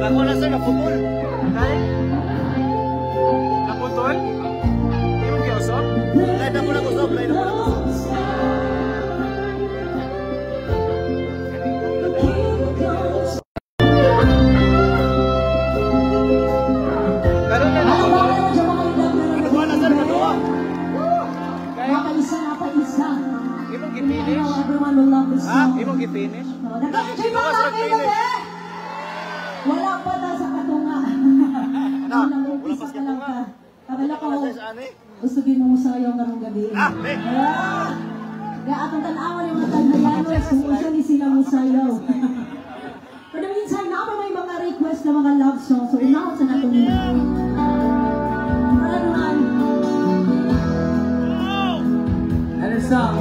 Ako na sir, naputol. Kaya? Naputol? Hindi mo kiyosok? Lahat na mo na kusok, lahat na mo na kusok. Karoon na lang. Kinuha na sir, manuwa. Kaya? Imong gipinish? Ha? Imong gipinish? Sino ka sa finish? Wala pa na sa katunga. Ano? Wala pa sa katunga. Akala ko, ano? gusto din mo sa iyo ngayong gabi. Kaya atong tanawan yung mga tagnayanos kung uso ni sila mo sa iyo. Pero minsan na pa may mga request na mga love song. So unahon sa natin nila. Para naman. Ano song?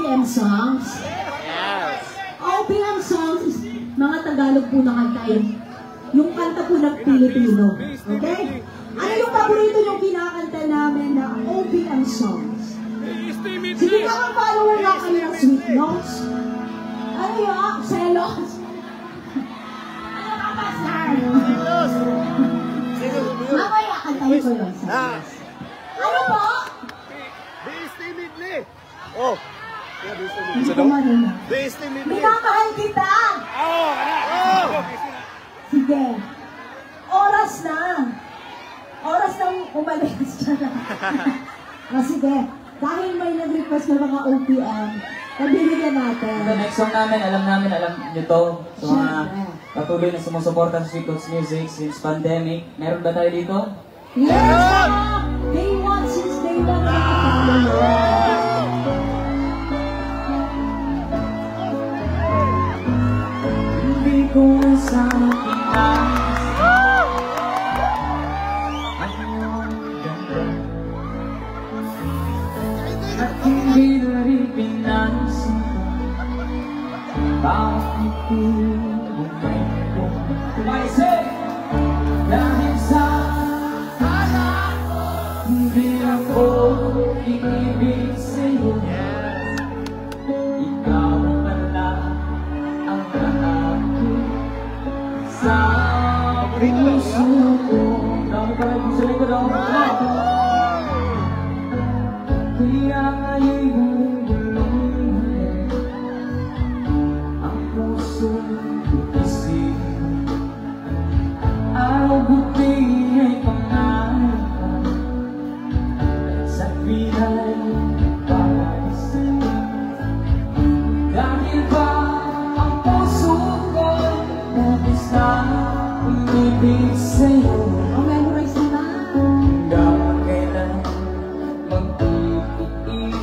OPM songs? Yes. OPM songs is mga Tagalog po na kanta yun. Yung kanta po ng Pilipino. Okay? Ano yung paborito yung kinakanta namin na OPM songs? Sige ka ang follower na kami ng Sweet Notes. Ano yun? Selos. Ano ka ba, sir? Mamaya kantahin ko yun. Ano po? Be-estimately. Oh. Hindi ko marinig. Be-estimately. Minamahal kita! Oh. Sige. Oras na. Oras nang umalis ka na. Sige. Dahil may nag-request ng mga OPM, nabibigyan natin. The next song namin, alam nyo to. So mga Siyempre. patuloy na sumusuporta sa Sweet Notes Music since pandemic. Meron ba tayo dito? Yes! Day one, since day one, Hindi ko sana pinais ang iyong ganda at hindi na rin pinansin bakit bumay ko tumaisip dahil sa hindi ako iibig sa'yo. Ikaw pala ang akin sa puso ko. Dami pala yung gusto ko daw. Kaya ngaya'y bumulong ang puso isip. Araw buti ay pangarap sa pinay papaisip. Dahil ba ang puso ko nabis na umibig sa'yo? O, memorize na. Hanggang kailan mag-iisilin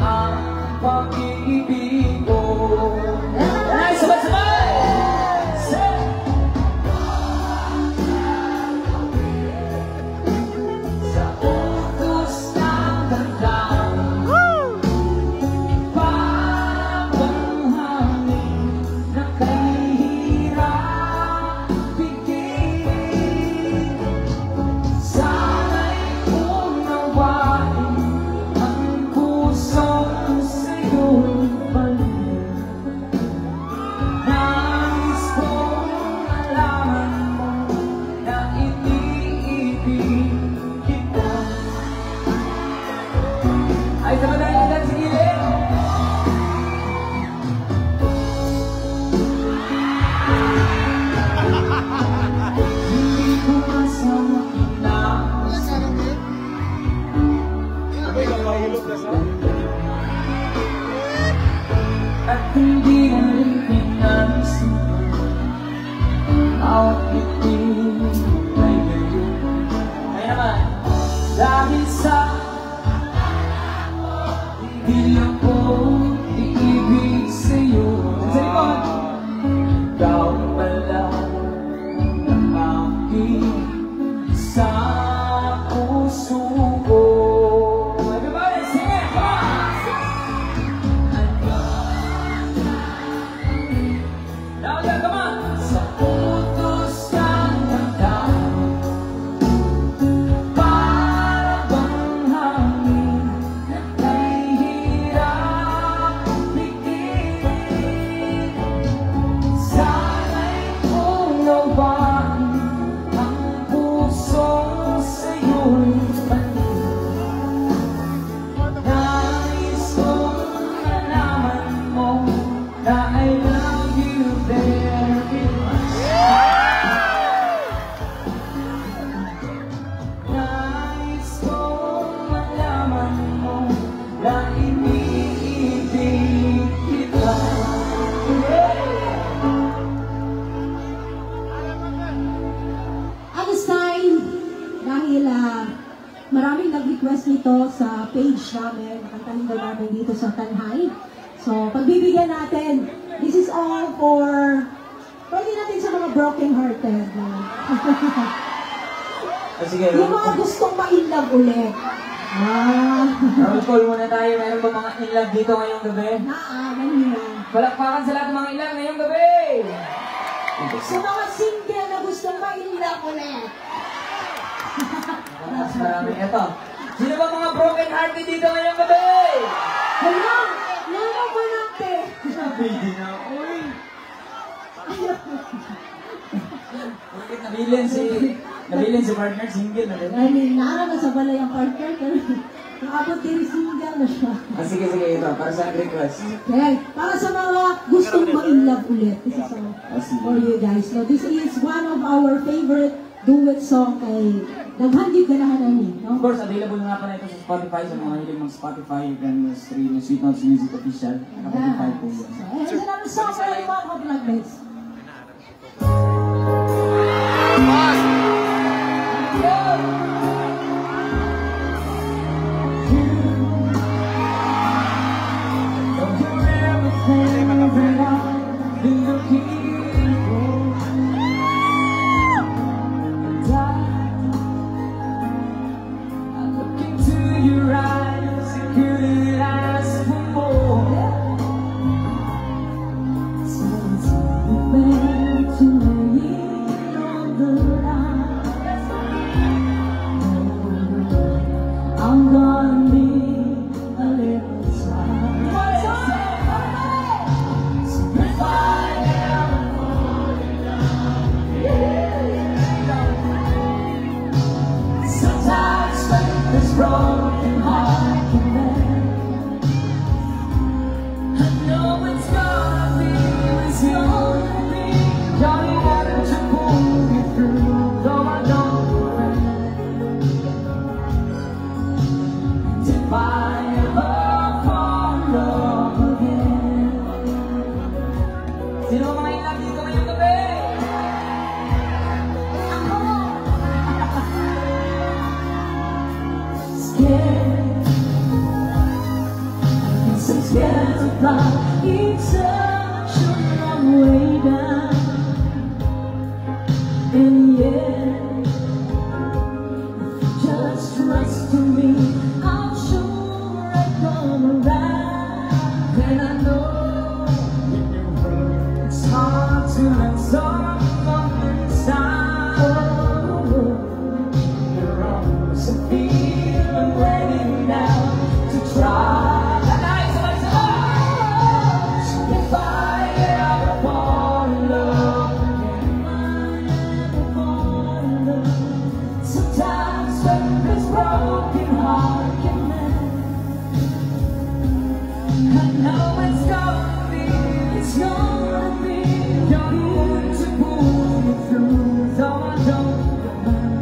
ang pag-ibig ko? Ay, sabay-sabay! Say! Sa utos ng damdamin, parang hangin na kahihirap bigin. Sana'y unawain ang pusong sa'yo'y balik. Nais kong malaman mo na iniibig kita. Ay, sabay tayo lang sa gilid. Hindi ko masama pinahas at hindi na rin pinansin bawat ngiti ay gayon. Kaya naman, dahil sa hindi ako iibig sa'yo. Sa likod, ikaw pala ang aking sa puso ko. Everybody, sing it! Come on! Now, yeah, come on! Sa utos ng damdamin, para bang hangin na kahihirap bigin. Sana'y unawain ang pusong sa'yo'y balik. Nais kong malaman mo na I love you very much. Nais kong malaman mo na iniibig kita. At this time, dahil maraming nag-request nito sa page namin, kantahin daw namin dito sa Tanhay. So, pagbibigyan natin, this is all for, pwede natin sa mga broken-hearted. Sige, Yung mga gustong ma-inlove ulit. Roll call muna tayo. Meron ba mga in love dito ngayong gabi? Ganyan. Palakpakan sa lahat ng mga in love ngayong gabi! Sa mga single na gustong ma-in-love ulit. Mas marami ito. Sino ba mga broken hearted dito ngayong gabi? Hala! Lama pa natin! Pwede na. Uy! Bakit nabilin si partner, single na din? Ay, nara na sa balay ang partner. Nakabot din single na siya. Sige, ito. Para sa request. Okay. Para sa mga gustong ma-in-love ulit. This is for you guys. So, this is one of our favorite duet song kay Naghandid Ganahan Ani. Of course, available nga pala ito sa Spotify. Sa mga hiling mga Spotify, you can stream Sweet Notes Music Official. Spotify po yan. So, ayan sa namin song para yung mga vlog mates. I'm gonna be a little child. If I ever fall in love, sometimes when this broken heart can mend, I know it's gonna be, it's gonna be. Johnny wanted to pull me through, though I don't. If I ever fall in love again. Sino mga in love dito ngayong gabi? Scared, I guess I'm scared to fly. It's such a long way down. In the end, just trust in me. I'm sure I come around. And I know It's hard to let someone inside. there are some feeling ready now to try. If I ever fall in love again, sometimes when this broken heart can mend, I know it's gonna be, it's gonna be. You're the one to pull me through, though I don't mind.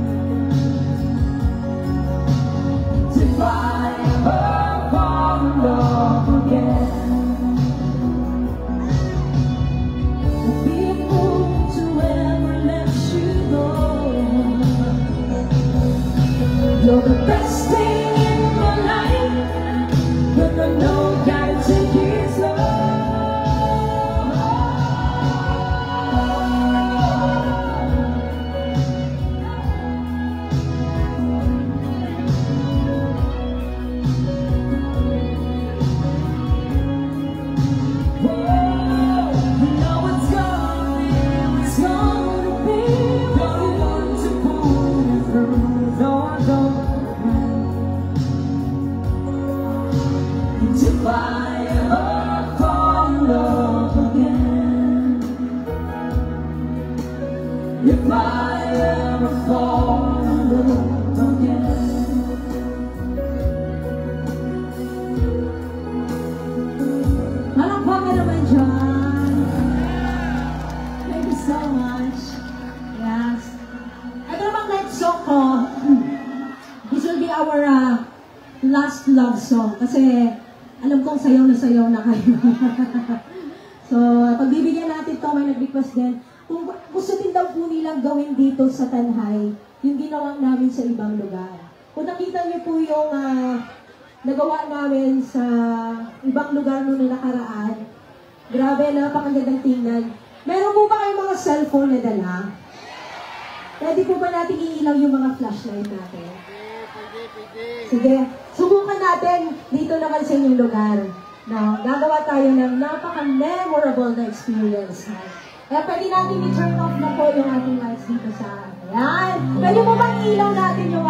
If I ever fall in love again, I'd be a fool to ever let you go. You're the best thing in my life, but I know gotta take it slow. If I ever fall in love again, if I ever fall in love again, malakpakan naman dyan. Thank you so much. Yes. Ito namang next song ko. This will be our last love song. Kasi alam kong sayaw na kayo. So, pagbibigyan natin to, may nag-request din. Kung gusto din daw po nilang gawin dito sa Tanhay, yung ginawa namin sa ibang lugar. Kung nakita niyo po yung nagawa namin sa ibang lugar noong nakaraan, grabe, napakagandang tingnan. Meron po ba kayong mga cellphone na dala? Pwede po ba natin iilaw yung mga flashlight natin? Sige, subukan natin dito naman sa inyong lugar. Na gagawa tayo ng napaka-memorable na experience. Kaya pwede natin i-turn off na po yung ating lights dito sa yan. Pwede mo bang ilaw natin yung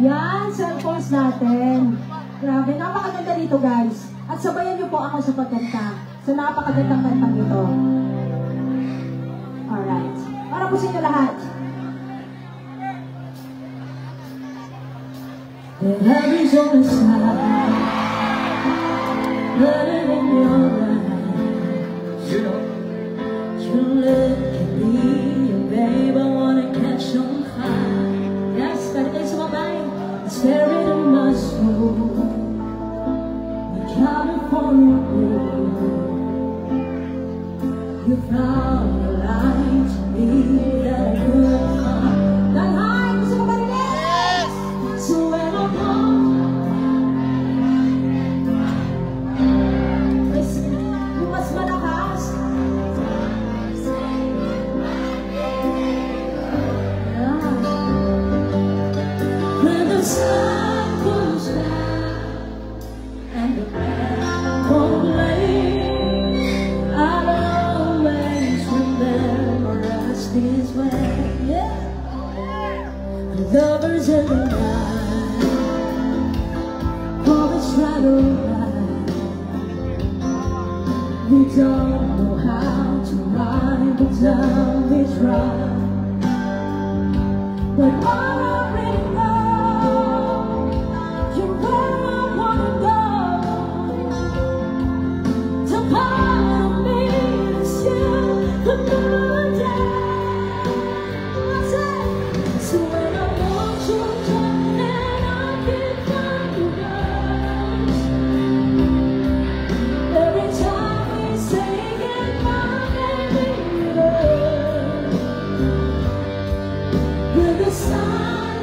yan, cellphones natin. Grabe, napakaganda dito guys. At sabayan niyo po ako sa pagkanta. Sa napakagandang kantang ito. Alright. Para po sa inyo lahat. The heavens on the side, running in your eyes. You know. You look at me, babe, I wanna catch on fire. Yes, pwede kayo sumabay. The spirit of my soul, the California blue. You found a light to me that I couldn't find. That high, gusto mo ba rin? Yes! So when I'm home, listen, yung mas malakas. When the sun goes down and the band won't play, I'll always remember us this way. Yeah. The lovers in the night, always try to ride. We don't know how to ride, but now we try. But all I really know, you're where I wanna go. The part of me is you, the day. So when I want you and I can't find the words, every time we say goodbye, baby, when the sun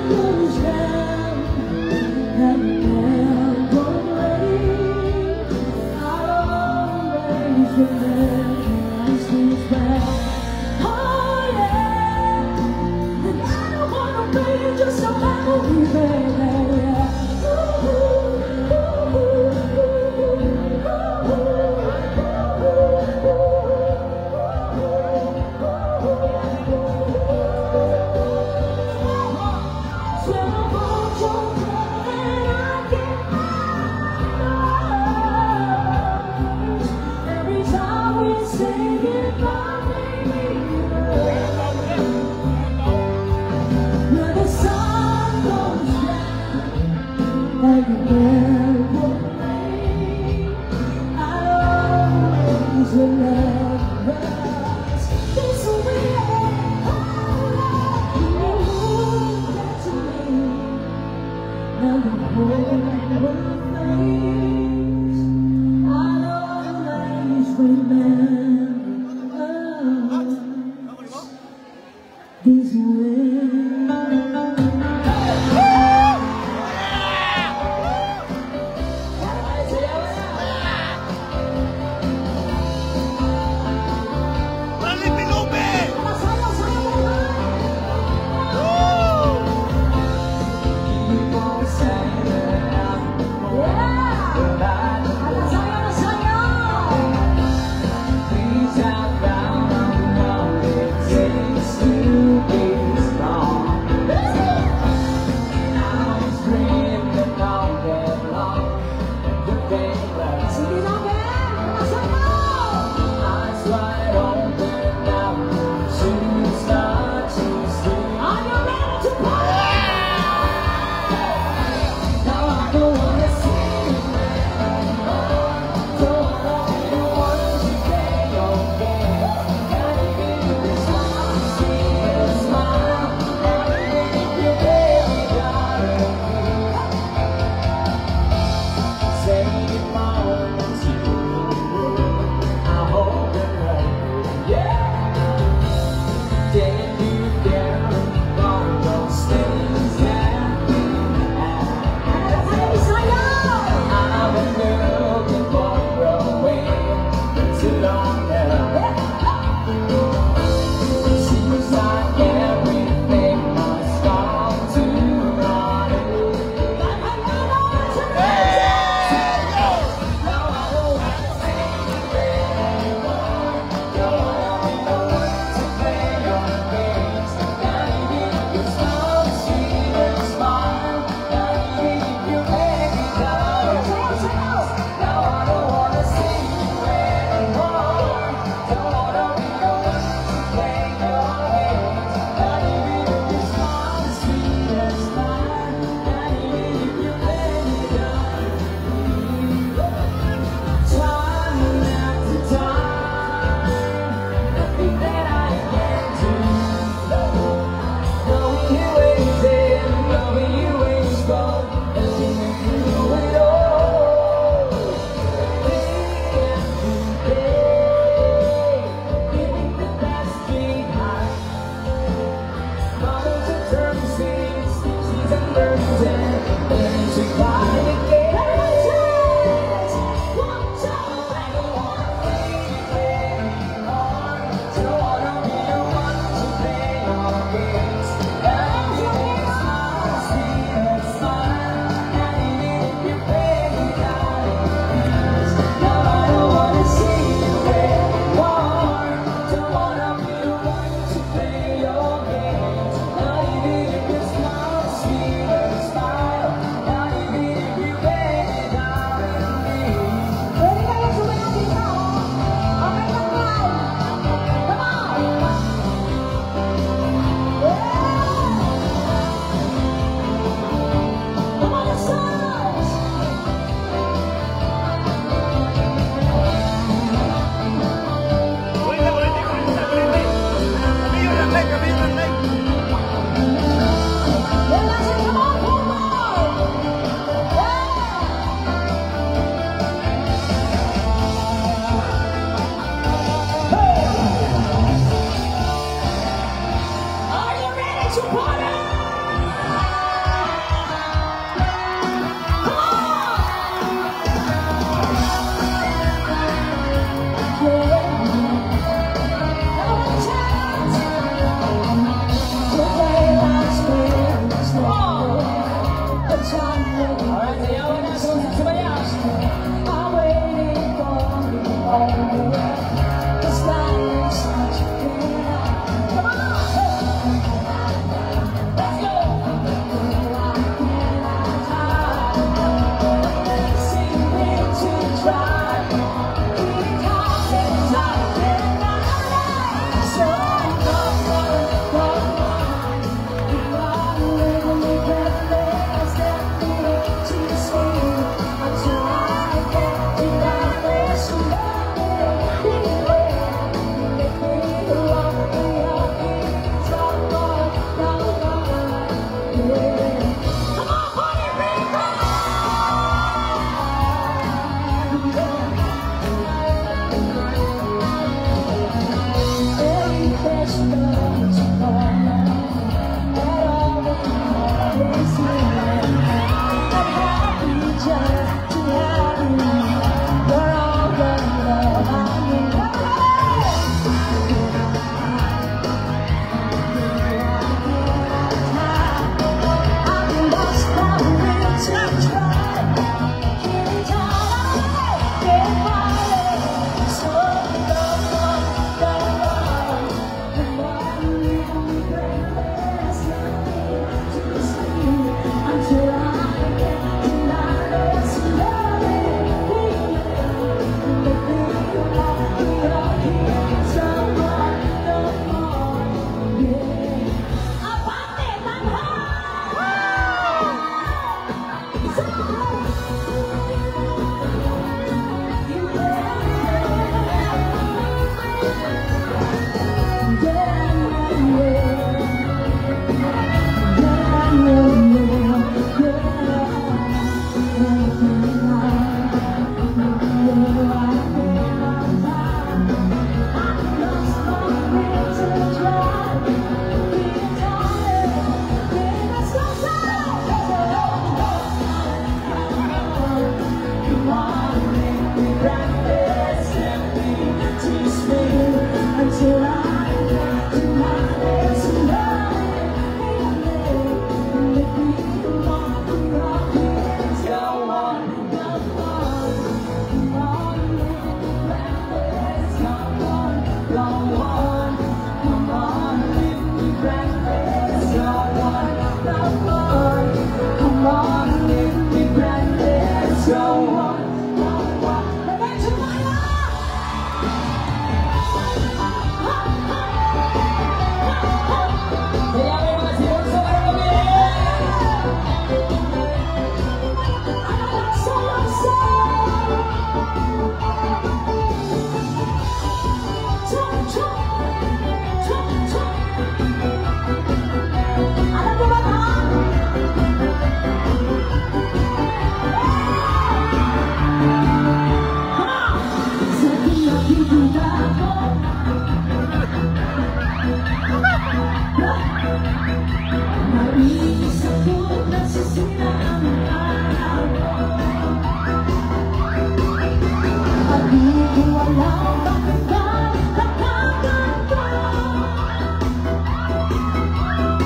Kung alam bakit ba nakakanta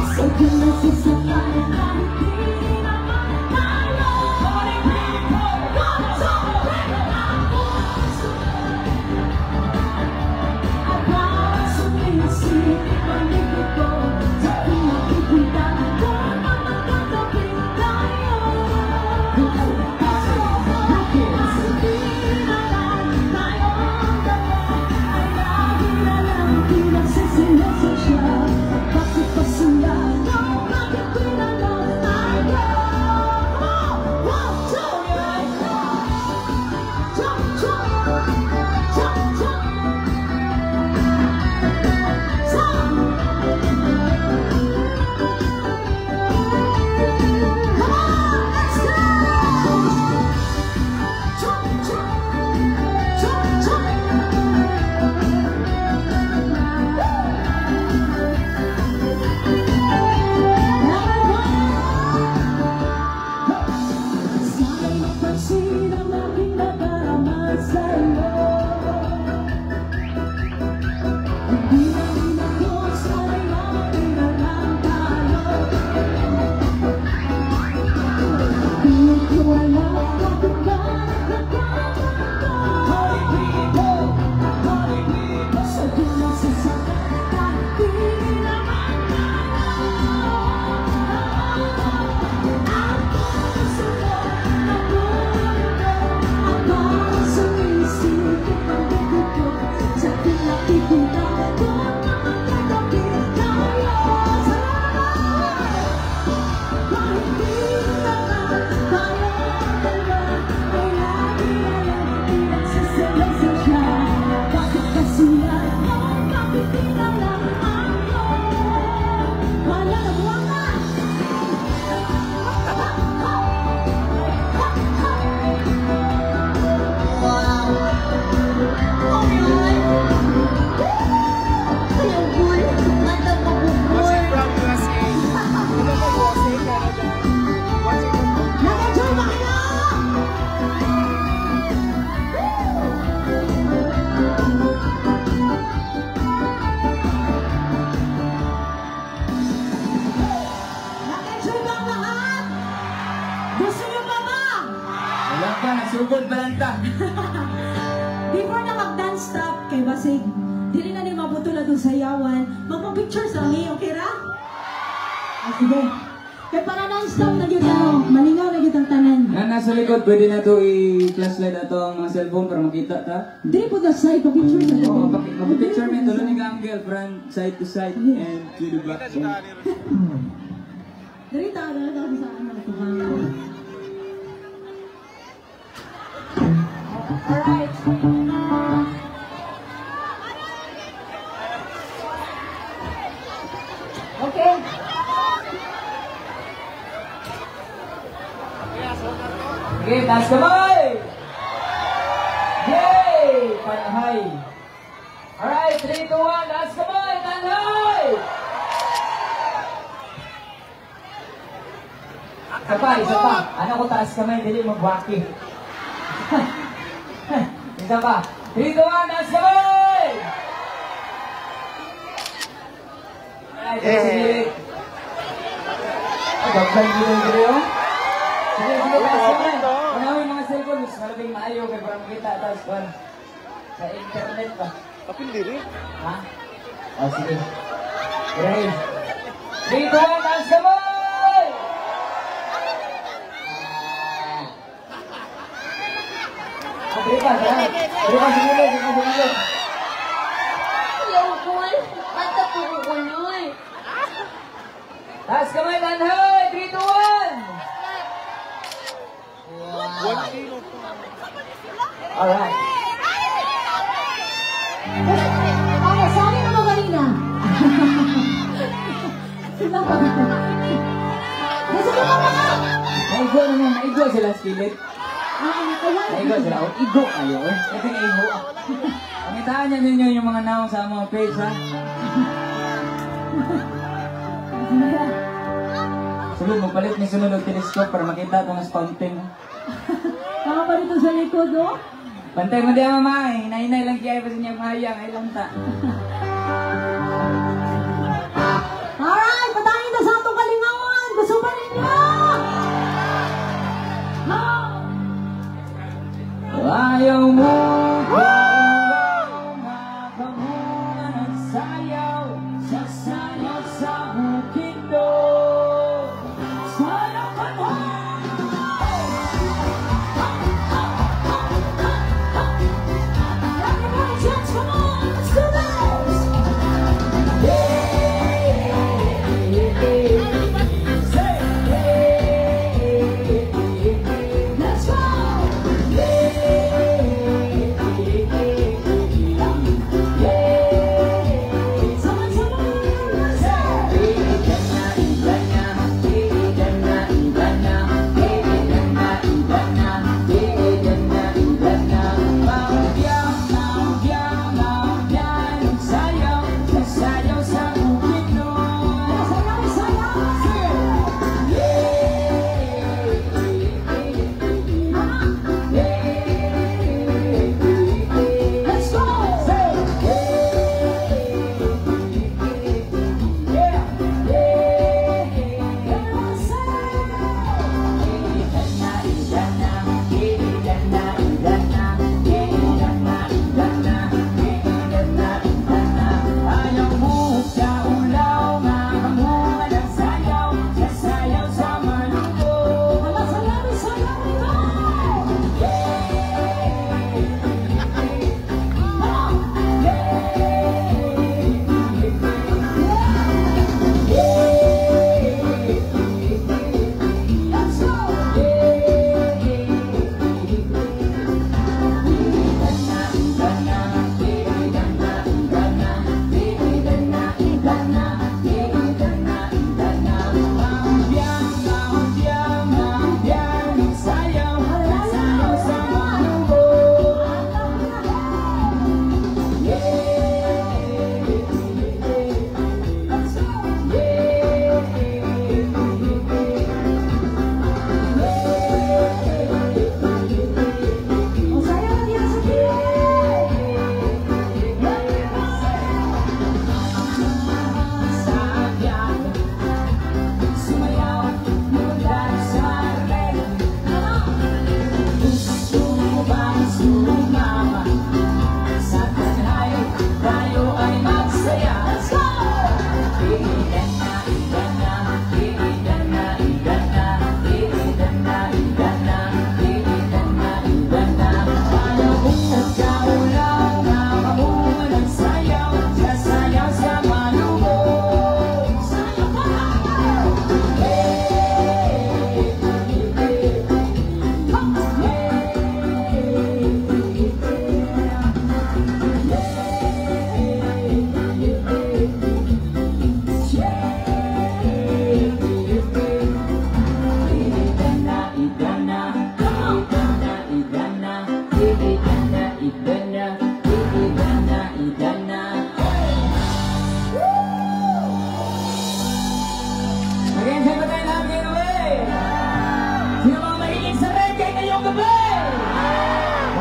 sa kinasasakyan na hindi naman tayo. Party people, come on, bring it on. At para sumisip ang ibig ko sa pinakikita ko na magkatabi tayo. Bakit sabihin na lang tayong dalawa ay lagi na lang pinagsisilasan siya? Bakit pa sila no? Bakit pinanong tayo? One, two, jump, jump, jump, jump. Sana'y mapansin ang aking nadarama sa'yo. Hindi na rin ako sana'y makapinalang tayo. Di ko alam bakit ba nakakanta. Party people, party people. Sa kinasasakyan na hindi naman tayo. Ako sa'yo na mundo. Ako sumisip ang bibig ko sa pinakikita ko na magkatabi tayo. Kahit di naman tayo dalawa ay lagi na lang pinagsisilasan siya. Bakit ba sila no? Bakit di na lang ako? Wala na buwaka! Watching from USA. Ano po, USA, Canada. Watching from Nag-enjoy ba kayo? Nag-enjoy ba ang lahat? Gusto niyo pa ba? Wala pa, nasugod ba lang ta? Before na mag-dance stop kay Basig, dili na ni mabutula doon sa yawan, magpa-picture sa amin, okay ra? Ah, sige. Kaya para non-stop na yun, malingaw na yun ang tanan. Yan, nasa likod, pwede na ito i-flashlight na ito ang mga cellphone para makita ta. Dili po na sa ipag-picture sa Oo, amin. mag-picture mo, tulo ni angle, front, side to side, and to the back. Dili tayo sa ano. Alright. Okay. Okay, taas kamay! Yay! Panahay! Alright, 3, 2, 1, taas kamay! Panahay! Isa pa, isa pa. Ano ko taas kamay, dili mag-waki. Isa pa. 3, 2, 1, taas kamay! Alright, sige. Gagawin dito yun. Sige, sige, taas kamay. Unawin mga cellphone, mas malabing maayo kay para makita. Taas pa. Sa internet pa. Kapil diri. Ha? O, sige. Ready? 3, 2, 1, taas kamay! Diri pa, sige. Diri pa, sige. Taas kamay, tanhay! 3, 2, 1! 1 kilo po. Alright. Okay, sorry na Magalina. Sila pa. Gusto ko pa ba? Naigo naman, naigo sila sa kilit. Ayan. Naigo sila. O, igo kayo eh. Ito na igo. Pangitaan niya ninyo yung mga naong sa mga page ha. Sunod, magpalit ni sunod ng telescope para makita itong fountain. Mga pa dito sa likod, oh. Pantay mo din mama eh. Hinay-hinay lang kaya pa sa niya mahayang. Ay lang ta. Alright, patangin na sa atong kalingawan. Gusto ba ninyo? Ayaw mo makamungan at sayaw. Sasayaw sa bukid do. Sayaw ka mo.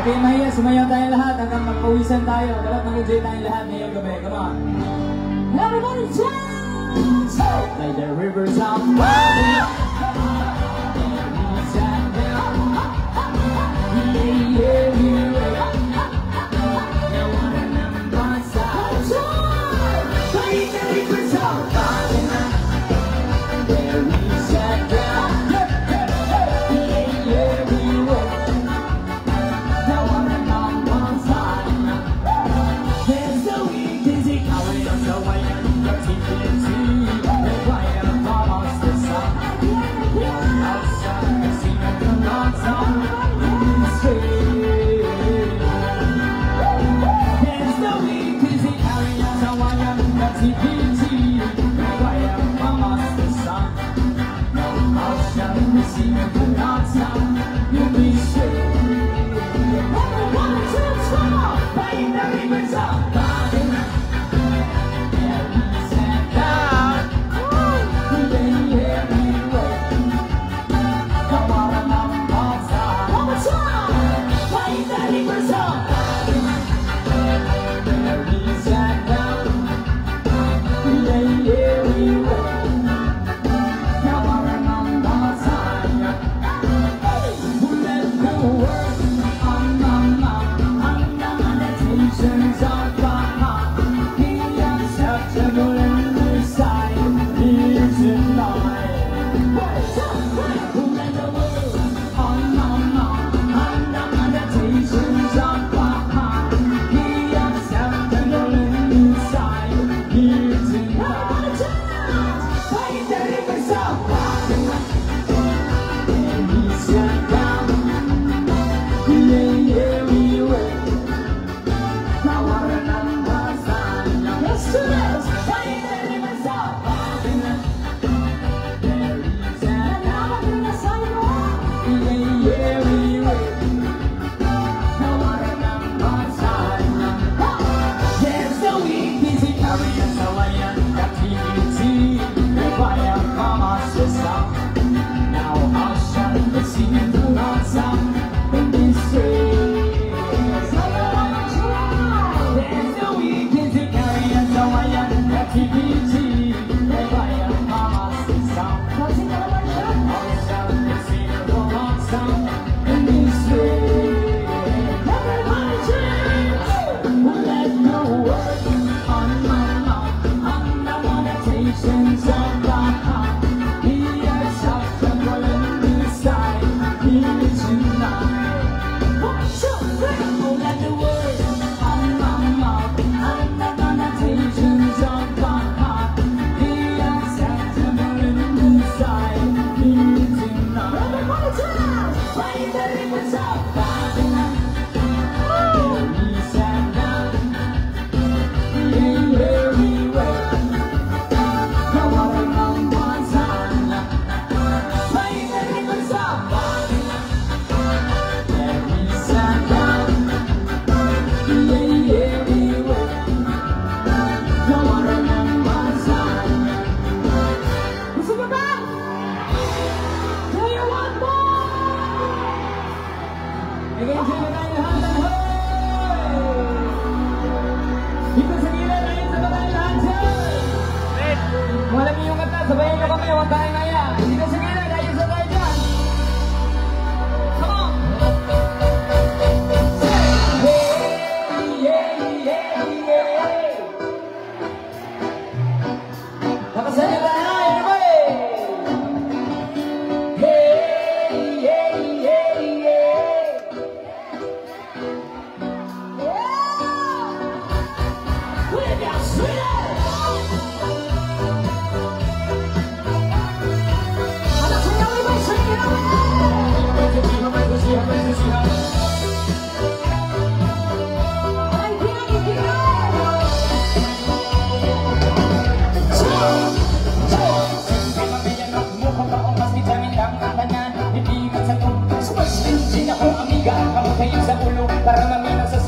Okay, Maya, sumayaw tayo lahat hanggang magpawisan tayo. Dapat mag-enjoy tayo lahat ngayong gabi. Come on. Everybody dance! Like the rivers of Yeah.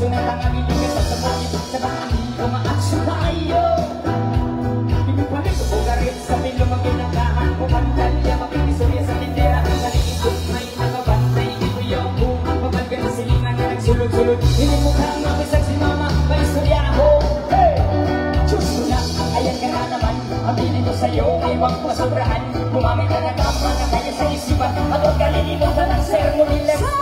Sunat ang aming ligas at sabagin sa mga hindi ko ma-action tayo. Pinipalik ko garit sa pilumagin ng lahat ko pandalya, makikisurya sa tindera. Naliikot may nakabantay, di ko yung bumak mabalgan sa silingan na nagsulod-sulod. Hindi mo kang makisag si mama, may istorya ako. Diyos ko na, ayan ka na naman. Aminin ko sa'yo, ay huwag masobrahan. Gumamit ka na tama na kaya sa isipan. At huwag ka lilimutan ng sermon nila.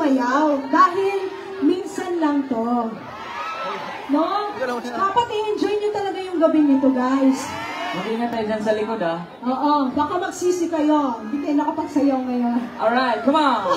sumayaw dahil minsan lang to. No? Dapat i-enjoy nyo talaga yung gabi nito, guys. Mag-ingat tayo dyan sa likod, ah. Oo, baka magsisi kayo. Hindi kayo nakapagsayaw ngayon. Alright, come on!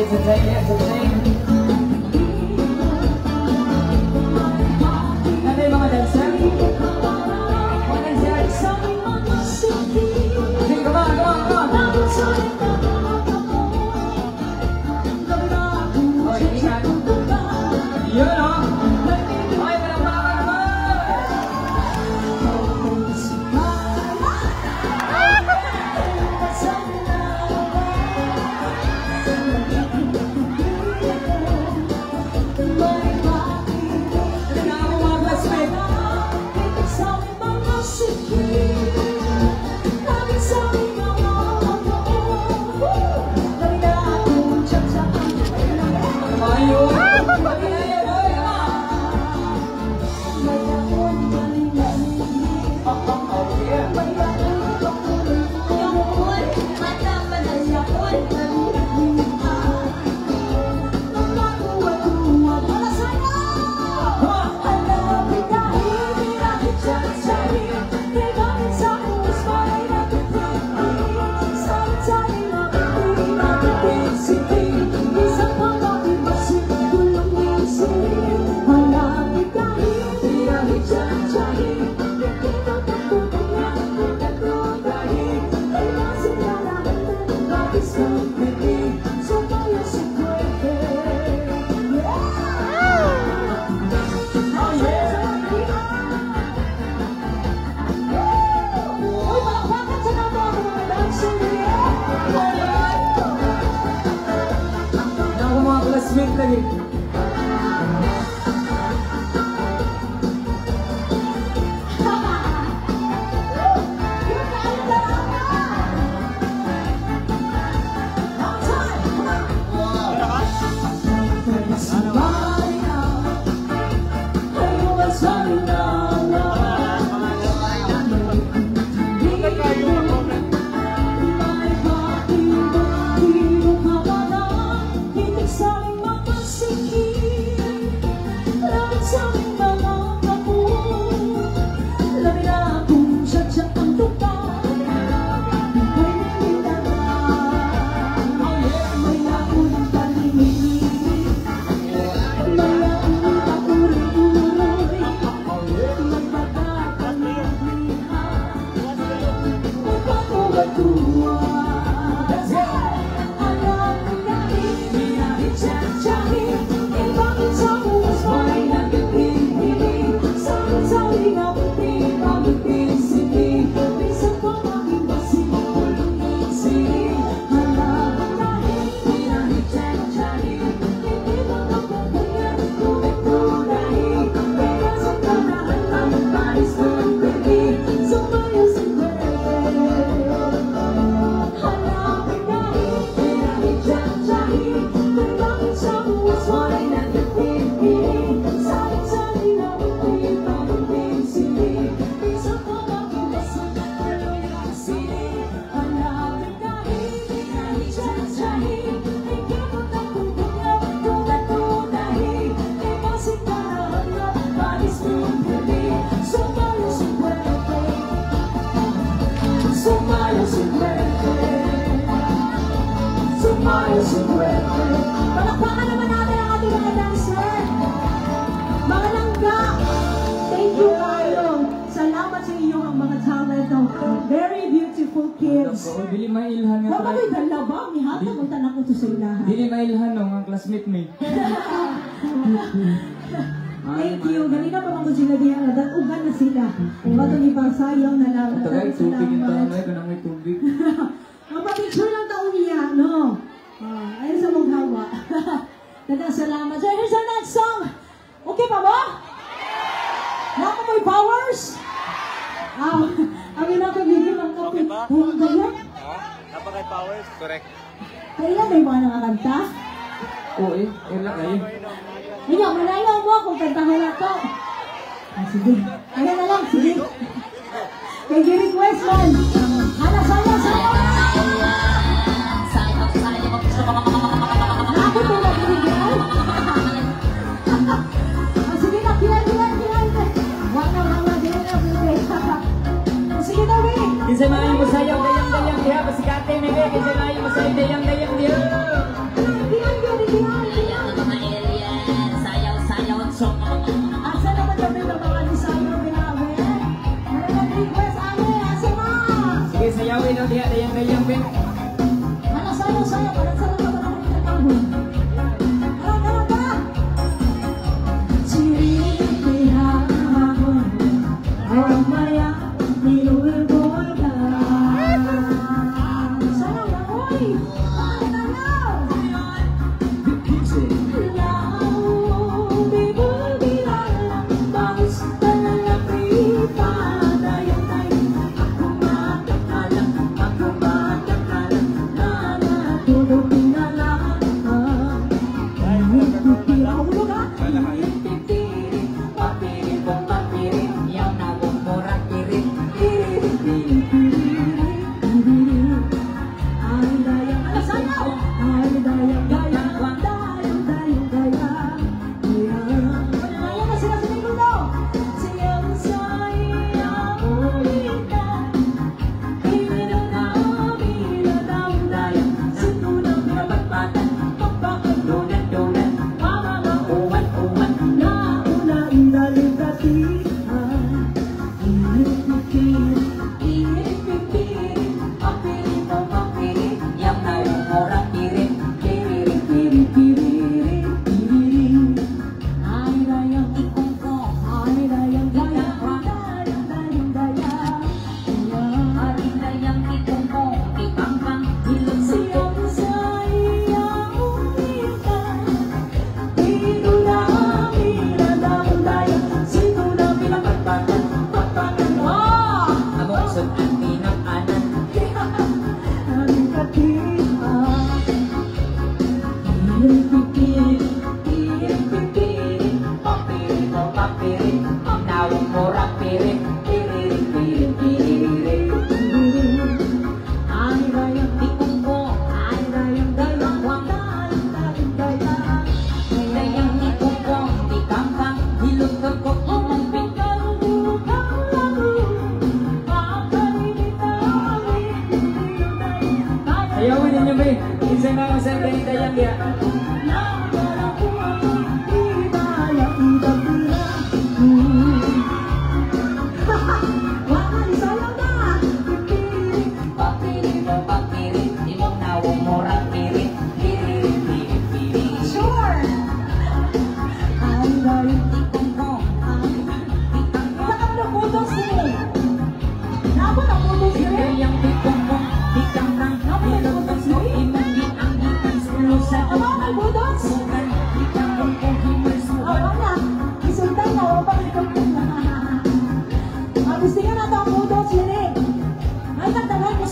Ano yung mga dancer? Mga dancer? Sige, come on, come on, come on. Oh, ingat. Yun, oh. Okay, palakpakan naman. Classmate lagi. Palakpakan naman natin ang ating mga dancer. Mga langga, thank you kayo. Salamat sa inyong ang mga talent ng very beautiful kids. Dili mailhan nga. Baka ko'y dalabang ni Hata kung tanang ko to sa ilahan. Dili mailhan no, ang classmate me. Thank you. Ganina pa mga sila diyan. Nag-ugan na sila. Bato ni Parsayang na lang. Ito guys, tubig yung taon na ito. May tubig. Mapapicture lang taon niya, no? Ayun sa mong hawa. Salamat. So here's our next song. Okay pa ba? Wala ka may powers? Amin ako bigyan ng kapit. Huwag kayo? Napakay powers? Correct. Kailan may mga nakakanta? Oo eh, kailan kayo. Hindi, malayaw mo kung kantahan na to. Sige. Ayan na lang, sige. Kay request man. Hala, saya, saya! Ako ito na binigyan. Sige na, kilan. Wag na, din na binigyan. Sige na, Wing. Kinsa na yung masayaw, dayang-dayang diha. Pasikate, Mebe. Kinsa na yung masayaw, dayang-dayang diha. parang sarap naman ako ng katahon. Harap ka! Siripirahon, ang maya, nilulbol ka. Sarap na, oy! Pakatanaw!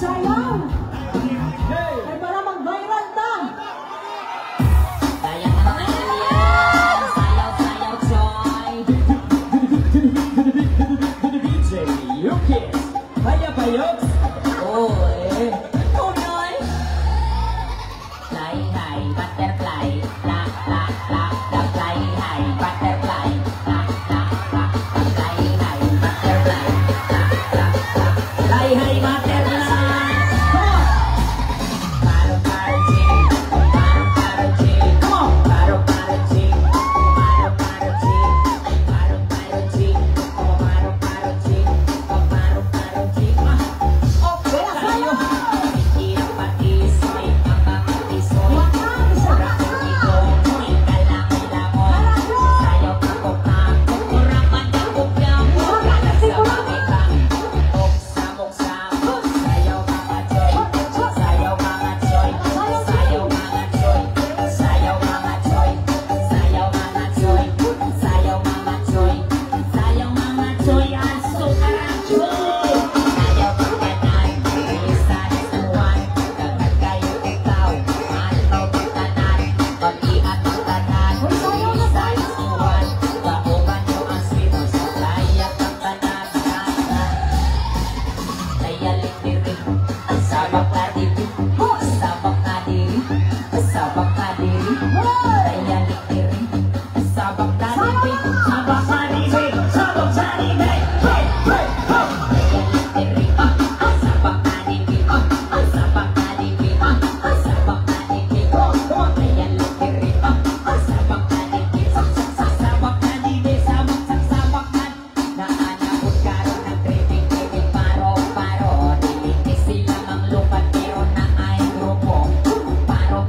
Paro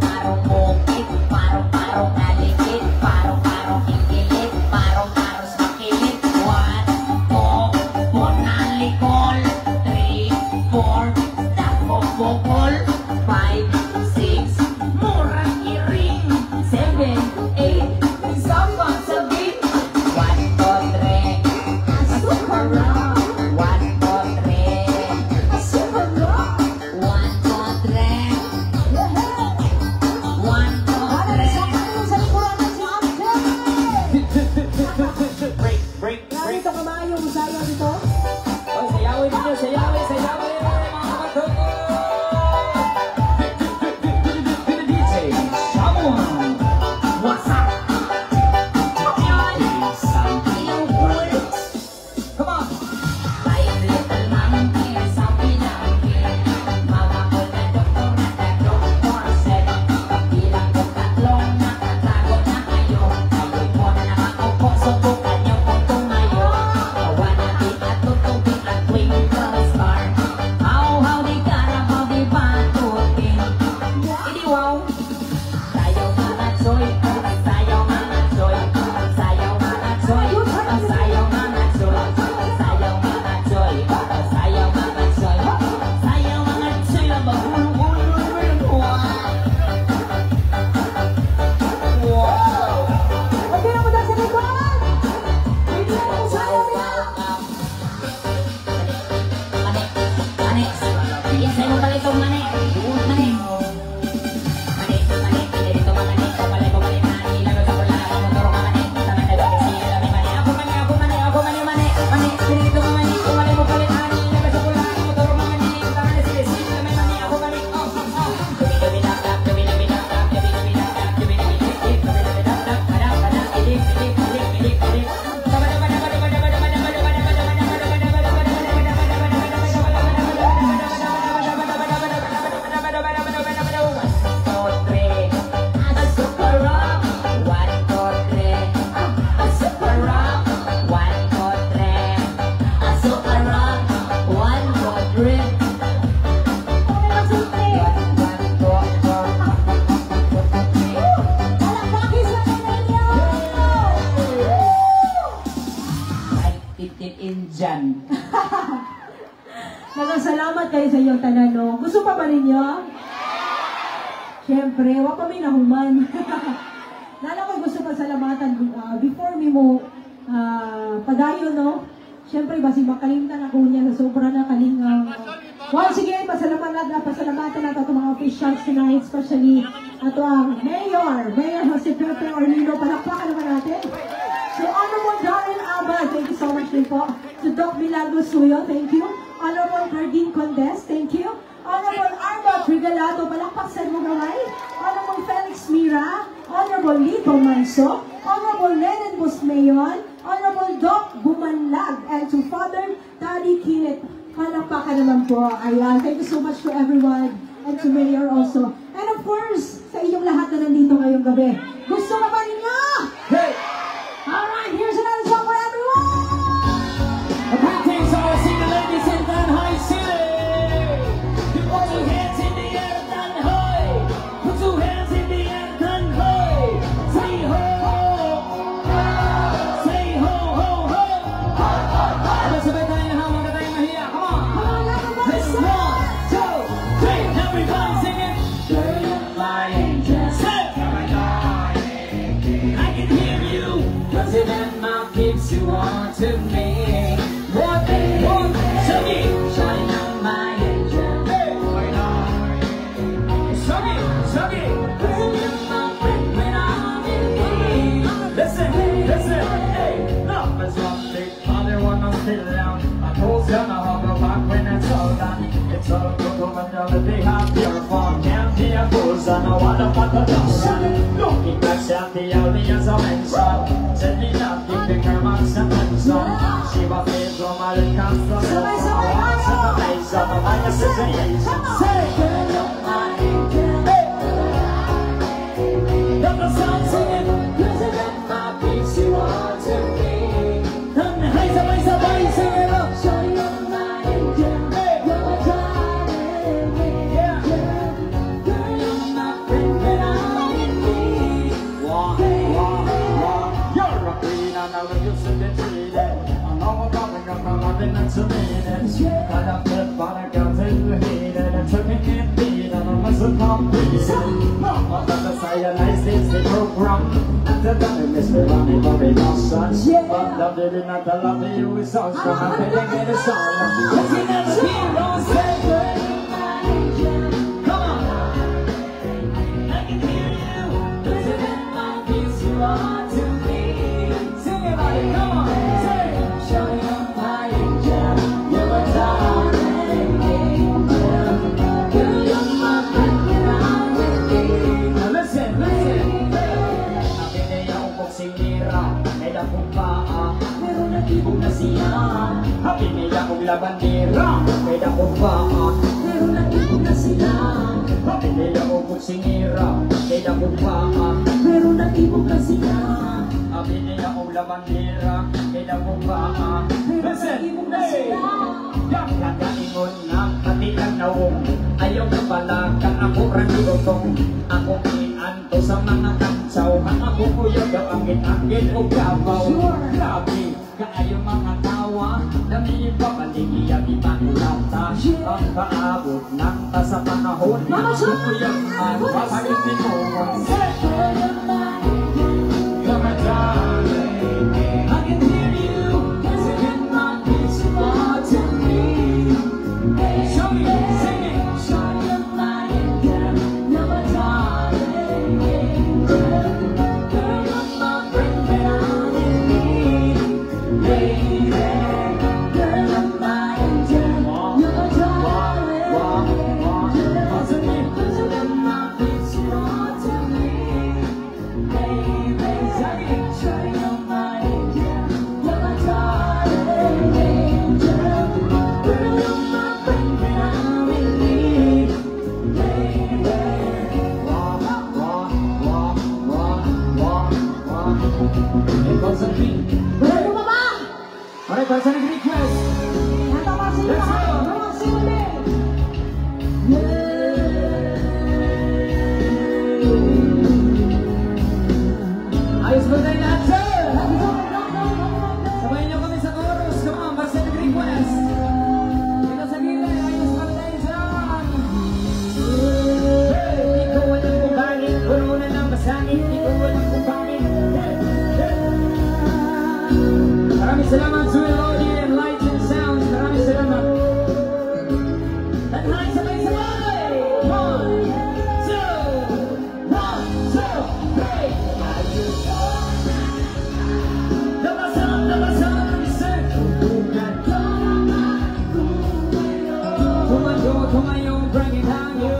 Nagasalamat kayo sa inyong tanan, no? Gusto pa ba ninyo? Siyempre, wala pa may nahuman. Lalo ko gusto pa salamatan before mi mo padayon, no? Siyempre, basi makalimtan ako niya sa sobra na kalingang. Wow, sige, pasalamatan natin itong mga officials tonight, especially ato ang Mayor Jose Pepe Orlino. Palakpakan naman natin. So, Honorable Darren Abad, thank you so much din po. To Doc Milagros Suyo, thank you. Honorable Cardine Condes, thank you. Honorable Arma Trigalato, palakpak sa mo gamay. Honorable Felix Mira, Honorable Lito Manso, Honorable Lennon Busmayon, Honorable Doc Bumanlag, and to Father Taddy Kilit. Palakpakan naman po. Ayan, thank you so much to everyone and to Mayor also. And of course, sa inyong lahat na nandito ngayong gabi. Gusto ka ba ninyo? Hey! Alright, here's another song for everyone! The paintings are singing ladies in Dan High City. You put your hands in the air, Dan High. Put your hands in the air, Dan High. Say ho, say ho, ho, ho. Sabay tayo na mga tayong mahiya. Come on. Come on, everybody, Let's sing! 1, 2, 3. Everybody singing. Girl, you're my angel. Say. I can hear you. Cause it in my keeps you on to me. What? Shuggy. Shine on my angel. Shuggy. Shuggy. Cause it in my friend when I'm in need. Listen. Hey. Numbers one big father wanna sit down. I told you now I'll go back when it's all done. It's all good over the day. Have your fun. Can't be a fool. I know what the fuck I'm doing. Looking back at the audience of mention. Said me nothing to come on some mention. She was made from my constant. Sabay! Of my association. Say, girl, you're my angel. Let the sound singing. Cause it in my peace you are to me. Sabay, sing it up. Show you're my angel. You're my darling angel. Girl, you're my friend when I'm in need. Wow. You're a queen and I love you so they treat it. I know I'm coming up from nothing that's a minute. Got up there, but I got to hate it. And took me in beat and I mustn't complete it. No, I'm gonna say a nice things the program. After that, I miss me running for a nonsense. But love did not love you is so strong. I'm feeling it is all. Cause you never hear on say, girl, you're my angel. Come on. I can hear you. Cause it in my peace you are to me. Sing it, buddy, come on. Say, show you're my angel. You're my darling angel. Girl, you're my friend when I'm with you. Now listen. Nakinaya ko sinira, kaya kong paa, pero nag-ibog na siya. Nakinaya kong labandera, kaya kong paa, pero nag-ibog na sila. Nakinaya kong sinira, kaya kong paa, pero nag-ibog na sila. Nakinaya kong labandera, kaya kong paa, pero nag-ibog na sila. Yang kakaingon na pati ang naong, ayaw na pala kang ako rangilotong. Ako kianto sa mga kansaw, ako kuya daw angin-angin o kabaw. Grabe, kaayo mga tawa, dami pa paligya di panulata. Ang paabot ng sa panahon, ako kuya man, papalitin mo. You're my darling, I can hear you, cause it in my peace you are to me. Show me, sing it. Show you my angel, you're my darling angel. Girl, you're my friend when I'm in need. Baby, girl, you're my angel, you're my darling angel. Cause it in my peace you are to me. Baby, show you my angel, you're my darling angel. Girl, you're my friend when I'm in need. Baby, it wasn't me. Ano ba ba? Alright, that's a request. Handa ka sila Let's ha? go. Come on, sing with me. Ayos ba tayo lahat, sir? Let's go, go. Sabayin niyo kami sa chorus. Come on, basta nag-request. Dito sa gilid. sa akin, hindi ko alam kung bakit. Maraming salamat, Joel Lodi and Lights and Sounds. Maraming salamat. At high, sabay-sabay! 1, 2, 3! Labasan, sir! Tumayo, bring it down, you!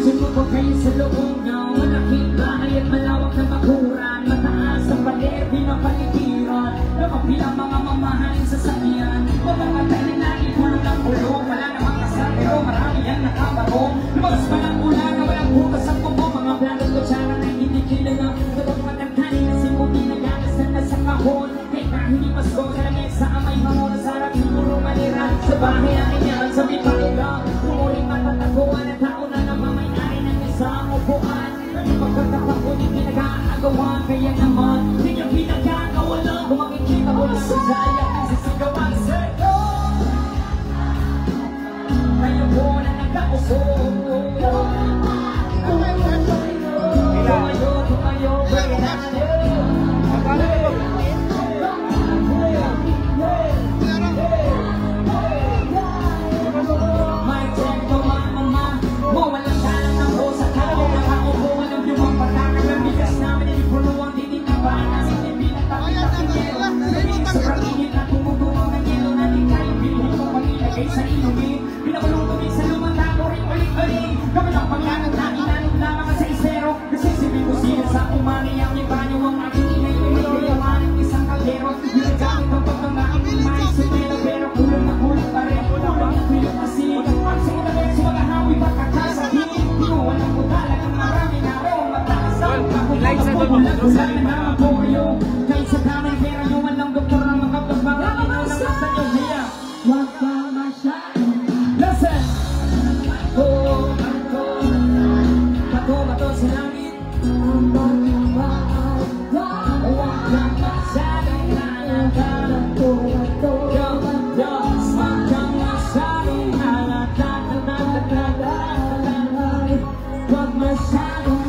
Sumubok kayo sa loob ng malaking bahay at malawak na bakuran. Mataas ang pader, pinapaligiran. Lumapilang mga mamahaling sasakyan. Pagkamatay na lagi, pulong ng pulong. Wala namang kasal, pero marami ang nakabarong. Lumabas pa ng ulan na walang bukas ang kubo. Mga planong kutsara na hindi kilala. Kapag matagkani na si Puti, nagkakasal na sa kahon. Kaya hindi pasko sa lamig sa amay mamuna. Sarap siguro manira sa bahay ang inyan. Sabi pa nila, kumuling matataguan at tao na namamay sa upuan. Pagkatapak ko di pinag-aagawa. Kaya naman, di niya pinag-aagawa lang. Kung makikita ko lang sa sayang nagsisigawan sa iyo. Kayo po na nagkauso. Tumayo, bring it on you. My check to my mama. Walang kalang ng rosa. Kaya nakaupuan ng lumang patakan. Ang bigas namin ay puluwang titig ng banas. Hindi pinatapit-tapit yelo. Sobrang init na tumutunaw ng yelo. Natin kayo bilhin ko pag-ilagay sa inumin. Pinakulong tubig sa lumatago rin ulit-ulit. Kami lang paglanag na inanong lamang sa isero. Kasi sibig ko sila sa umani. Ang iba niyo ang aking inay-inay. Isang kaldero. Ginagamit ang pagkamain ng mais. Sumelo pero kulang na kulang pa rin. Kulang na kulang kasi. Ang sila rin sa mga hawi pagkakasahin. Walang ko talagang marami na rin. Mataas ang kakulang ko sa amin na po kayo. Kahit sa dami pera nyo, walang doktor ng mga kapag ino ng sa inyo. Hiya, wag ka masyado. Listen! Bato sa langit. Wag ka masyadong nanagalang ko. Wag ka masyadong nanagalang. Wag masyadong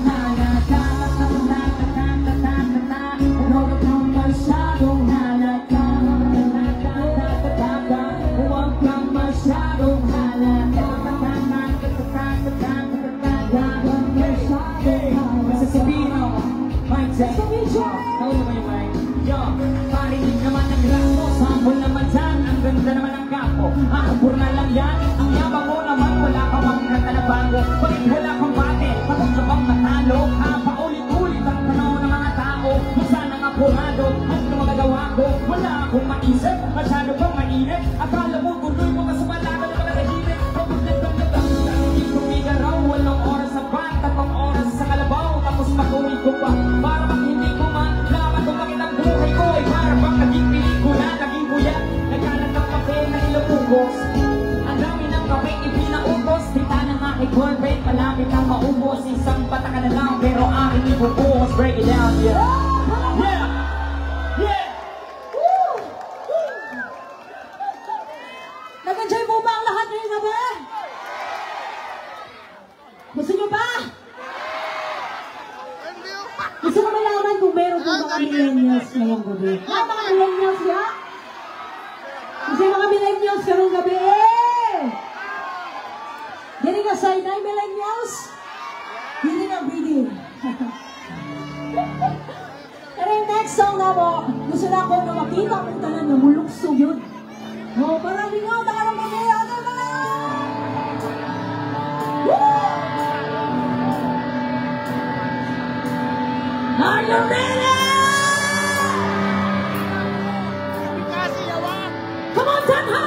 parinig naman ang gramo, sample naman dyan, ang ganda naman ang kapo. Akapur na lang yan, ang yabang mo naman, wala ka mang katalabago. Bakit wala kang bate, patong ka bang matalo? Paulit-ulit ang panahon ng mga tao. Masan ang apurado, at na magagawa ko, wala akong maisip, masyado pang mainit. Akala mo, tuloy mo kasumalaga na mga tahimik. Kapag nagdang-dang, hindi ko bigaraw, walang oras sa ban, 3 oras sa kalabaw, tapos matuloy ko pa, para bang hindi ko malaman kung bakit ang buhay ko ay para bang naging pelikula, naging buya, nagkalat ng kape na ilapugos. Ang dami ng kape ipinautos, tita ng aking corporate, malapit ang maubos, isang pataka na lang, pero aking ibubuhos. Break it down, yeah! Yeah! Yeah! Nag-enjoy mo ba ang lahat ngayong gabi? Gusto nyo ba? Gusto ko malaman kung meron po mga millennials ngayong gabi. Mga millennials ya? Kasi mga millennials ngayong gabi Getting a side eye, millennials? Hindi na breathing. Pero yung next song na mo, gusto na ako na makita kung talan na mulukso yun. Oh, maraming nga, nakarang mamaya na na! Are you ready? Come on, Tanha!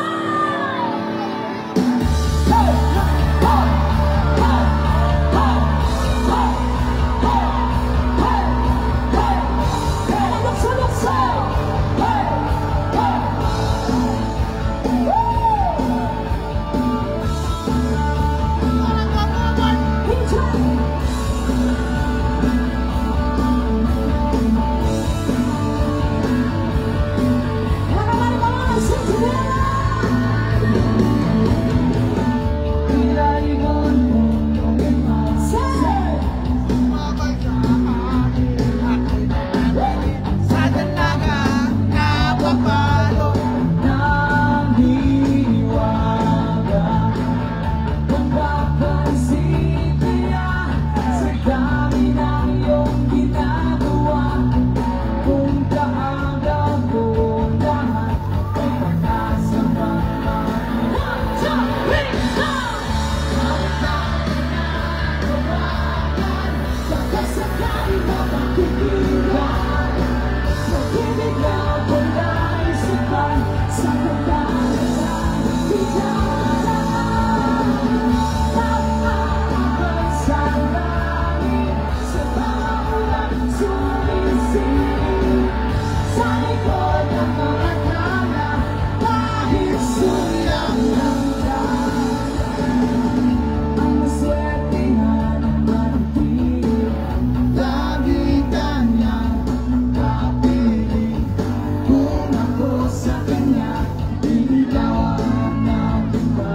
ako sa kanya, binitawan ng iba.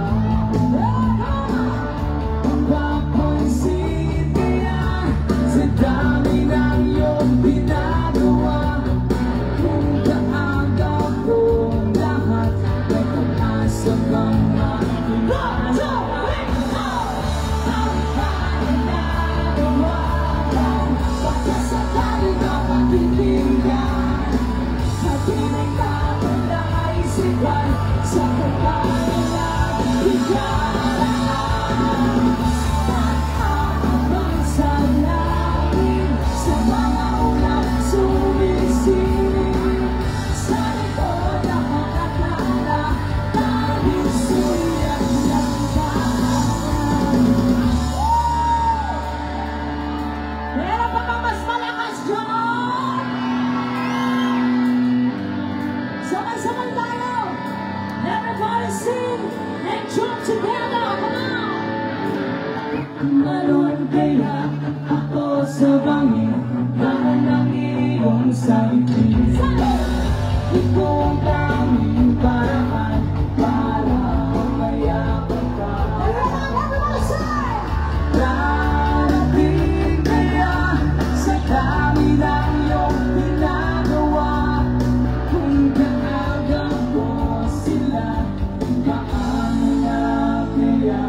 Papansin kaya sa dami ng iyong ginagawa, kung kaaga ko lahat, may pag-asa bang makikilala? Ang pananawagan, pagkasakali na pakikinggan, sa piling natin na isipan, sa pagkakalang higaan. Habang sa langit, sa mga ulang sumisilip, sa likod ng mga tala, tanging suyak ng tahanan. Meron pa bang mas malakas dyan? Sabay-sabay tayo! Everybody sing and jump together! Come on! Malon kaya ako sa bangin, dahil ng iyong salita. Ito ang tanging paraan para mayabang ka. Darating kaya sa dami ng iyong ginagawa, kung kaaga ko sila, paano na kaya?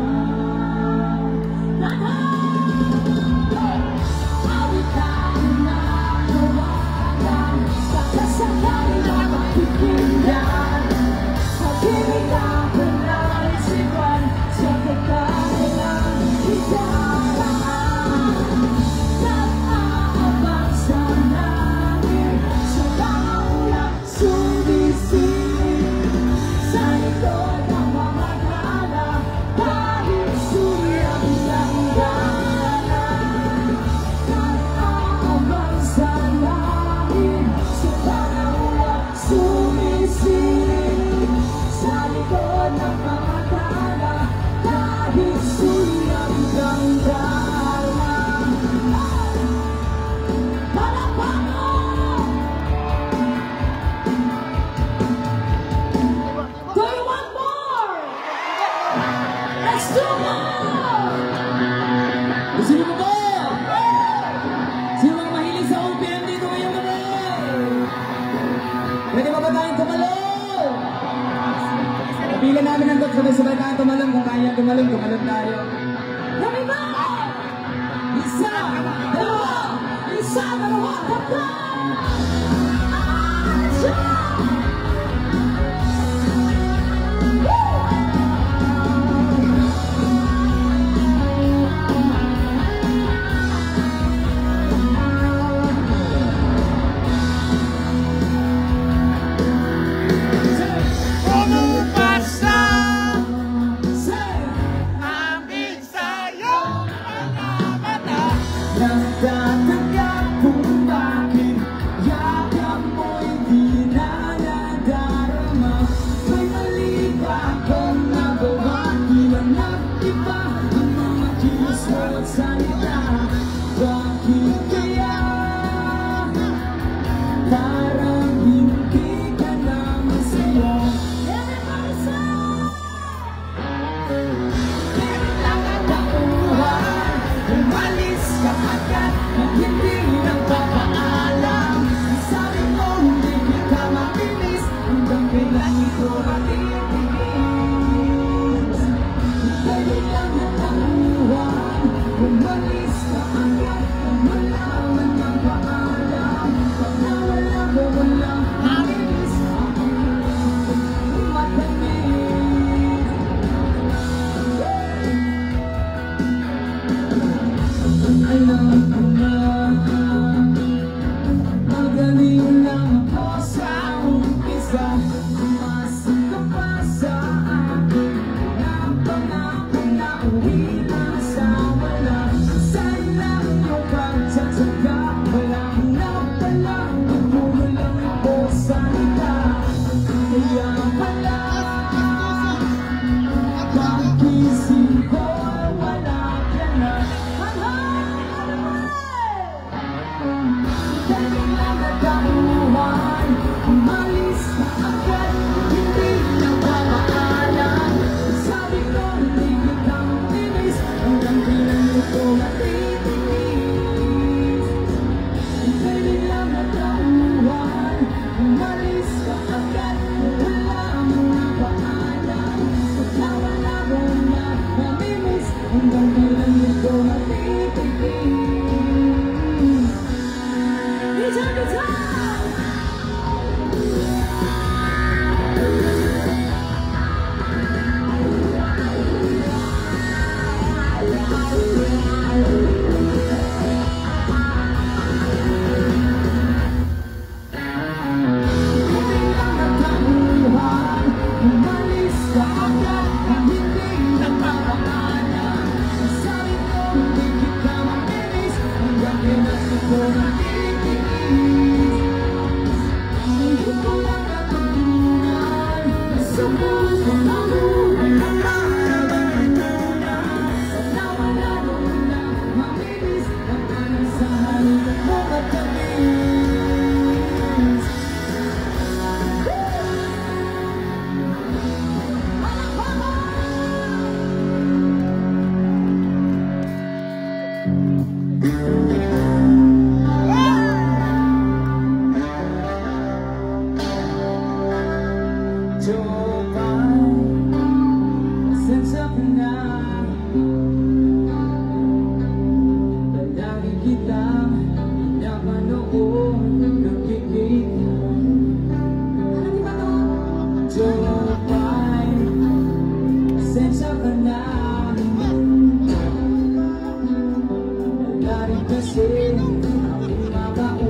Pagkasakali na makikinggan, sa piling natin na isipan, sa pagkakalang higaan. Nag-aabang sa langit, sa mga ulang sumisilip, sa likod ng mga tala, dahil suyak ng ganan. Nag-aabang sa langit, sa mga ulang sumisilip, sa likod ng mga tala, dahil suyak ng ganan. Palakpakan! Do you want more? Let's do more! Gusto niyo ba? Sino ang mahilig sa OPM dito ngayong gabi? Pwede ba tayong tumalong? Kapilan namin ang sabay-sabay tayong tumalong. Kung kaya tumalong tayo. Dami ba? Isa, dalawa, tatlo! Pumupasa Say! amin sa'yo mga mata. Nagtataka kung bakit yakap mo'y di na nadarama. May mali ba akong nagawa? Iwanag iba ang mga kilos mo at salita. Bakit kaya parang hindi ka na masaya? Everybody say! Kailangan tauhan, umalis ka agad at hindi nagpapaalam. Sabi mo hindi kita mapinis, hanggang kailan ito matitigis. Kailangan tauhan, umalis ka agad at malaman ng paalam. Pag nawala ko walang alis, ako matamis. Alam ko na magaling lang ako sa umpisa. Umasa ka pa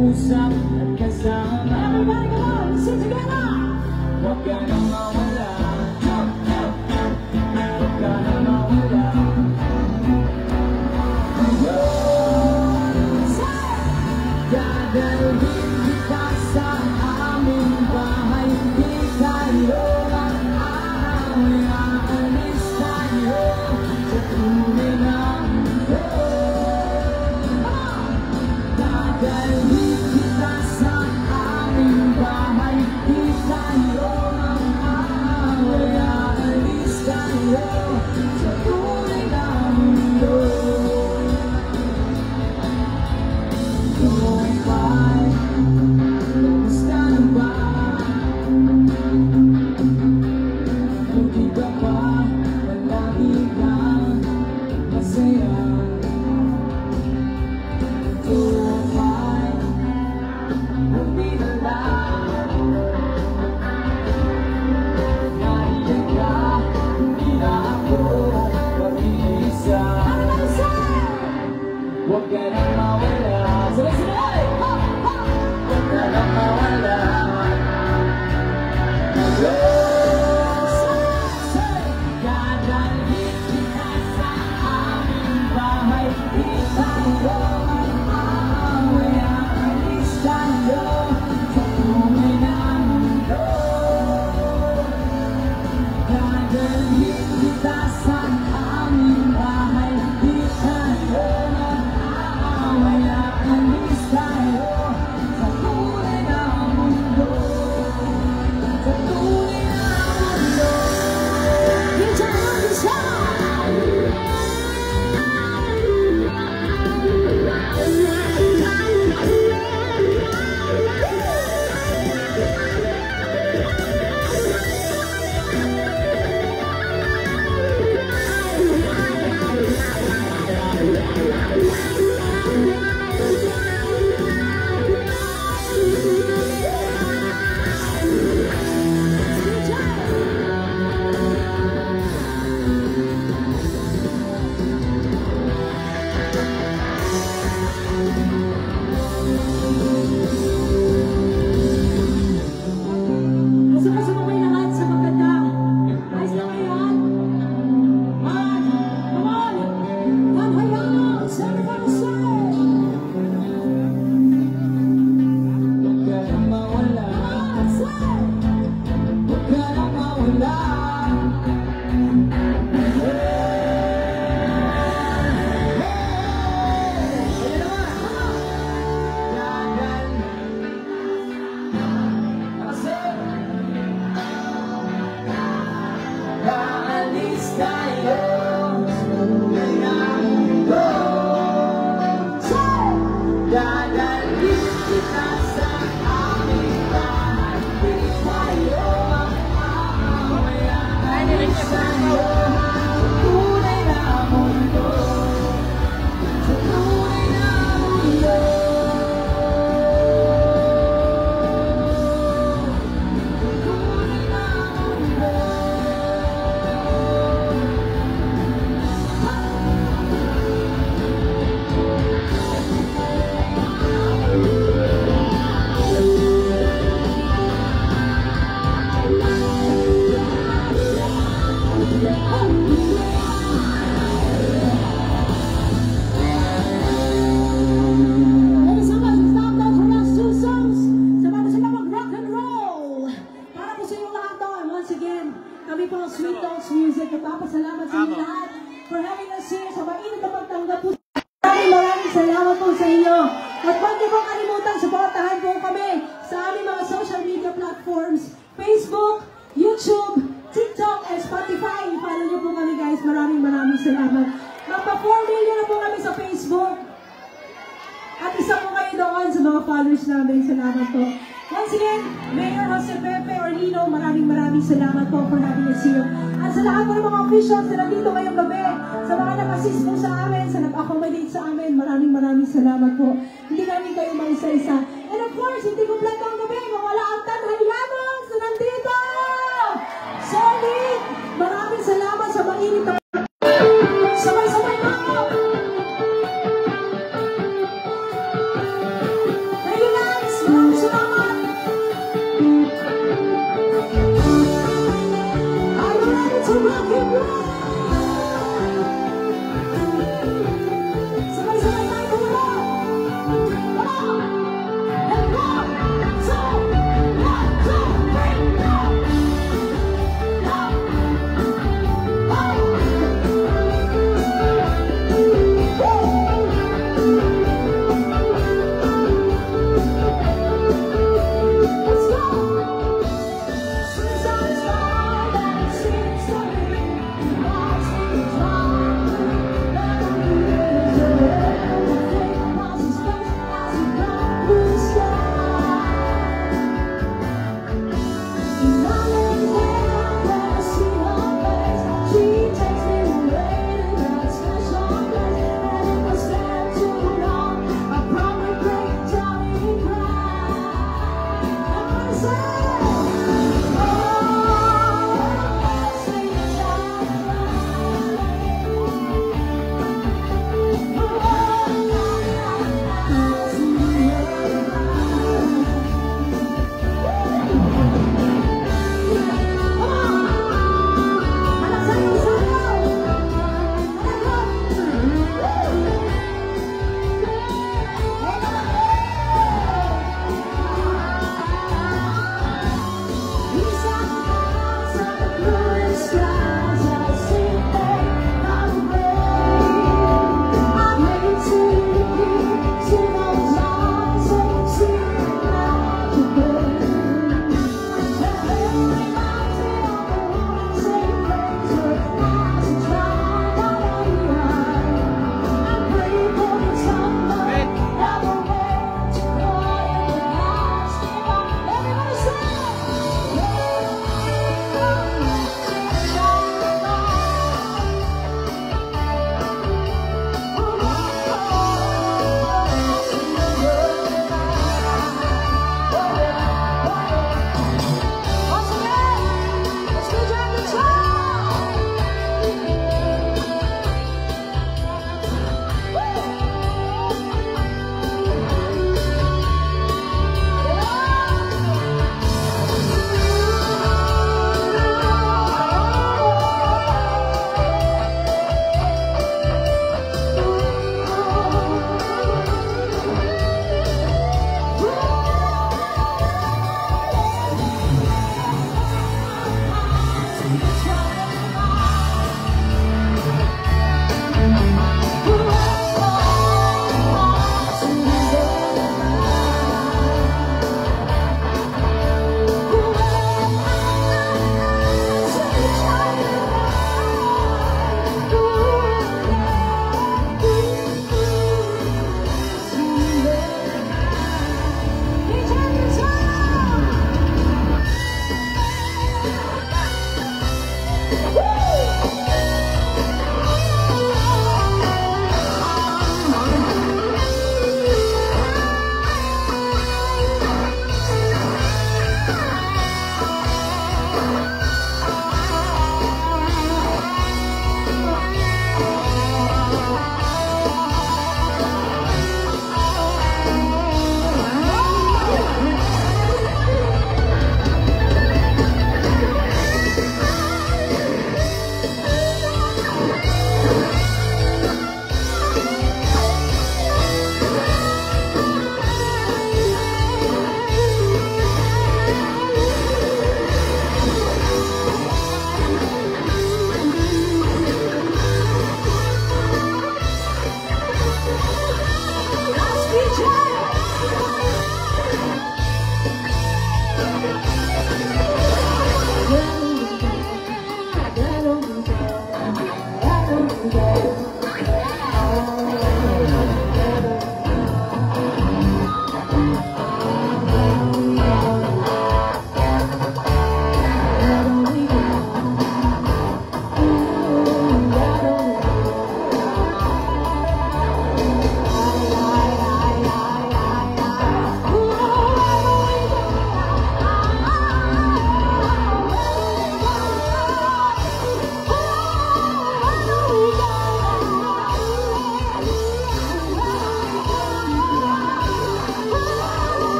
Usap at kasama. Everybody come on, sing together. Huwag ka nang mawala. Huwag ka nang mawala. Dadalhin kita sa aming bahay. Di tayo mag-aaway. Aalis tayo sa tunay na mundo. Dadalhin kita sa aming bahay. Di tayo mag-aaway. Kami po ang Sweet Notes Music. Nagpapasalamat sa inyo lahat for having us here sa mainit na pagtanggap po. Maraming salamat po sa inyo. At huwag niyo pong kalimutan, supportahan po kami sa aming mga social media platforms, Facebook, YouTube, TikTok, and Spotify. Follow niyo po kami guys. Maraming salamat. Magpa-4 million na po kami sa Facebook. At isa po kayo doon sa mga followers namin. Salamat po. Once again, Mayor Jose Pepe Orlino, maraming salamat po for having us here. At sa lahat po ng mga officials na nandito ngayong gabi, sa mga nag-assist po sa amin, sa nag-accommodate sa amin, maraming salamat po. Hindi namin kayo maisa-isa. And of course, hindi kompleto ang gabi kung wala ang Tanhayabang na nandito! Solid! Maraming salamat sa mainit na sabay-sabay po! Thank you guys! Maraming salamat! Are you ready to rock and roll? Sabay-sabay tayo mula! Come on! And 1, 2, 1, 2, 3, go! Go! Oh!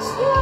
Let's go!